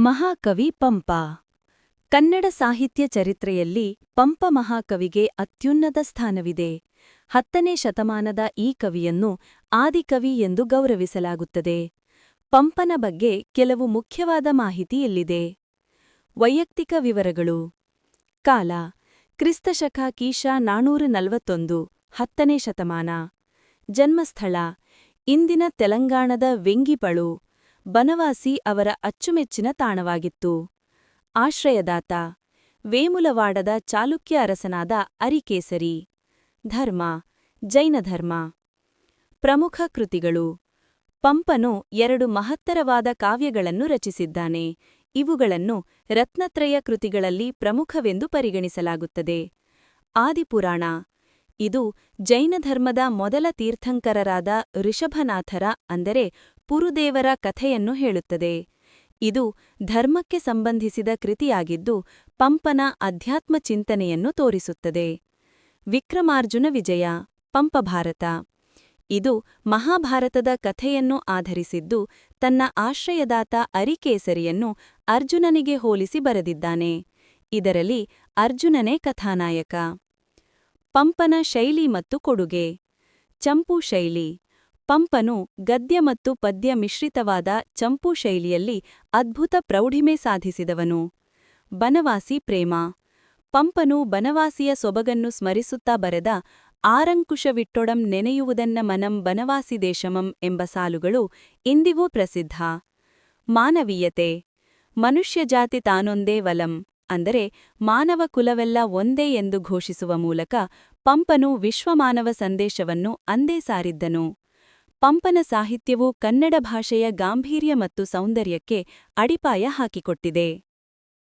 ಮಹಾಕವಿ ಪಂಪ. ಕನ್ನಡ ಸಾಹಿತ್ಯ ಚರಿತ್ರೆಯಲ್ಲಿ ಪಂಪ ಮಹಾಕವಿಗೆ ಅತ್ಯುನ್ನತ ಸ್ಥಾನವಿದೆ. 10ನೇ ಶತಮಾನದ ಈ ಕವಿಯನ್ನು ಆದಿಕವಿ ಎಂದು ಗೌರವಿಸಲಾಗುತ್ತದೆ. ಪಂಪನ ಬಗ್ಗೆ ಕೆಲವು ಮುಖ್ಯವಾದ ಮಾಹಿತಿ ಇಲ್ಲಿದೆ. ವೈಯಕ್ತಿಕ ವಿವರಗಳು. ಕಾಲ: ಕ್ರಿಸ್ತಶಕ ಕೀಶ 441, 10ನೇ ಶತಮಾನ. ಜನ್ಮಸ್ಥಳ: ಇಂದಿನ ತೆಲಂಗಾಣದ ವೆಂಗಿಪಳು. ಬನವಾಸಿ ಅವರ ಅಚ್ಚುಮೆಚ್ಚಿನ ತಾಣವಾಗಿತ್ತು. ಆಶ್ರಯದಾತ: ವೇಮುಲವಾಡದ ಚಾಲುಕ್ಯ ಅರಸನಾದ ಅರಿಕೇಸರಿ. ಧರ್ಮ: ಜೈನಧರ್ಮ. ಪ್ರಮುಖ ಕೃತಿಗಳು. ಪಂಪನು 2 ಮಹತ್ತರವಾದ ಕಾವ್ಯಗಳನ್ನು ರಚಿಸಿದ್ದಾನೆ. ಇವುಗಳನ್ನು ರತ್ನತ್ರಯ ಕೃತಿಗಳಲ್ಲಿ ಪ್ರಮುಖವೆಂದು ಪರಿಗಣಿಸಲಾಗುತ್ತದೆ. ಆದಿಪುರಾಣ: ಇದು ಜೈನಧರ್ಮದ ಮೊದಲ ತೀರ್ಥಂಕರರಾದ ಋಷಭನಾಥರ ಅಂದರೆ ಪುರುದೇವರ ಕಥೆಯನ್ನು ಹೇಳುತ್ತದೆ. ಇದು ಧರ್ಮಕ್ಕೆ ಸಂಬಂಧಿಸಿದ ಕೃತಿಯಾಗಿದ್ದು ಪಂಪನ ಅಧ್ಯಾತ್ಮ ಚಿಂತನೆಯನ್ನು ತೋರಿಸುತ್ತದೆ. ವಿಕ್ರಮಾರ್ಜುನ ವಿಜಯ, ಪಂಪಭಾರತ: ಇದು ಮಹಾಭಾರತದ ಕಥೆಯನ್ನು ಆಧರಿಸಿದ್ದು ತನ್ನ ಆಶ್ರಯದಾತ ಅರಿಕೇಸರಿಯನ್ನು ಅರ್ಜುನನಿಗೆ ಹೋಲಿಸಿ ಬರೆದಿದ್ದಾನೆ. ಇದರಲ್ಲಿ ಅರ್ಜುನನೇ ಕಥಾನಾಯಕ. ಪಂಪನ ಶೈಲಿ ಮತ್ತು ಕೊಡುಗೆ. ಚಂಪೂ ಶೈಲಿ: ಪಂಪನು ಗದ್ಯ ಮತ್ತು ಪದ್ಯ ಮಿಶ್ರಿತವಾದ ಚಂಪೂ ಶೈಲಿಯಲ್ಲಿ ಅದ್ಭುತ ಪ್ರೌಢಿಮೆ ಸಾಧಿಸಿದವನು. ಬನವಾಸಿ ಪ್ರೇಮ: ಪಂಪನು ಬನವಾಸಿಯ ಸೊಬಗನ್ನು ಸ್ಮರಿಸುತ್ತಾ ಬರೆದ ಆರಂಕುಶವಿಟ್ಟೊಡಂ ನೆನೆಯುವುದನ್ನ ಮನಂ ಬನವಾಸಿದೇಶಮಂ ಎಂಬ ಸಾಲುಗಳು ಇಂದಿಗೂ ಪ್ರಸಿದ್ಧ. ಮಾನವೀಯತೆ: ಮನುಷ್ಯಜಾತಿ ತಾನೊಂದೇ ವಲಂ ಅಂದರೆ ಮಾನವ ಕುಲವೆಲ್ಲ ಒಂದೇ ಎಂದು ಘೋಷಿಸುವ ಮೂಲಕ ಪಂಪನು ವಿಶ್ವಮಾನವ ಸಂದೇಶವನ್ನು ಅಂದೇ ಸಾರಿದ್ದನು. ಪಂಪನ ಸಾಹಿತ್ಯವು ಕನ್ನಡ ಭಾಷೆಯ ಗಾಂಭೀರ್ಯ ಮತ್ತು ಸೌಂದರ್ಯಕ್ಕೆ ಅಡಿಪಾಯ ಹಾಕಿಕೊಟ್ಟಿದೆ.